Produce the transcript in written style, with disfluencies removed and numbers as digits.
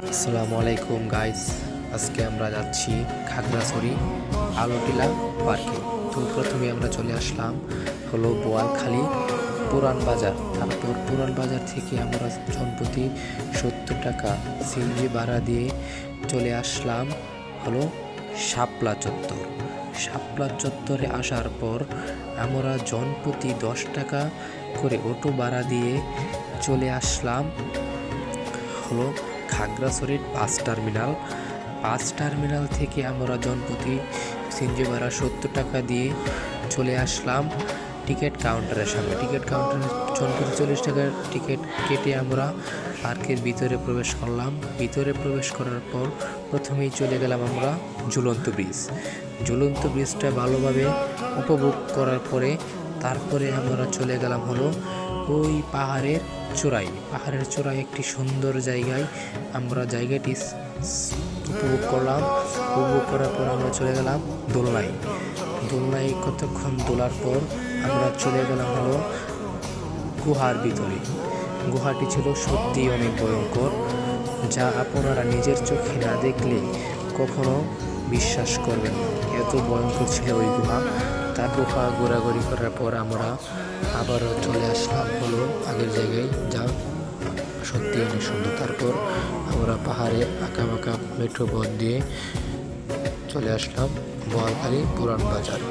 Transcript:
আসসালামু আলাইকুম গাইস, আজকে আমরা যাচ্ছি খাগড়াছড়ি আলোটিলা পার্কে। তো প্রথমে আমরা চলে আসলাম হলো বোয়ালখালী পুরান বাজার। তারপর পুরান বাজার থেকে আমরা জনপ্রতি 70 টাকা সিএনজি ভাড়া দিয়ে চলে আসলাম হলো শাপলা চত্বর। শাপলা চত্বরে আসার পর আমরা জনপ্রতি 10 টাকা করে অটো ভাড়া দিয়ে চলে আসলাম হলো খাগড়াছড়ির বাস টার্মিনাল থেকে আমরা জনপ্রতি সিএনজি ভাড়া 70 টাকা দিয়ে চলে আসলাম টিকিট কাউন্টারের সামনে। টিকিট কাউন্টারে জনপ্রতি 40 টাকার টিকিট কেটে আমরা পার্কের ভিতরে প্রবেশ করলাম। ভিতরে প্রবেশ করার পর প্রথমেই চলে গেলাম আমরা ঝুলন্ত ব্রিজটা ভালোভাবে উপভোগ করার পরে তারপরে আমরা চলে গেলাম হলো ওই পাহাড়ের চূড়ায় একটি সুন্দর জায়গায় আমরা জায়গাটি উপভোগ করলাম। উপভোগ করার পর আমরা চলে গেলাম দোলনায় কতক্ষণ দোলার পর আমরা চলে গেলাম হলো গুহার ভিতরে। গুহাটি ছিল সত্যি অনেক ভয়ঙ্কর, যা আপনারা নিজের চোখে না দেখলে কখনো বিশ্বাস করবেন না। এত ভয়ঙ্কর ছিল ওই গুহা। তারপর পা ঘোরাঘুরি করার পর আমরা আবারও চলে আসলাম হলো আগের জায়গায়, যা সত্যি অনেক সুন্দর। তারপর আমরা পাহাড়ের আঁকা বাঁকা মেট্রো পথ দিয়ে চলে আসলাম বোয়ালখালী পুরান বাজার।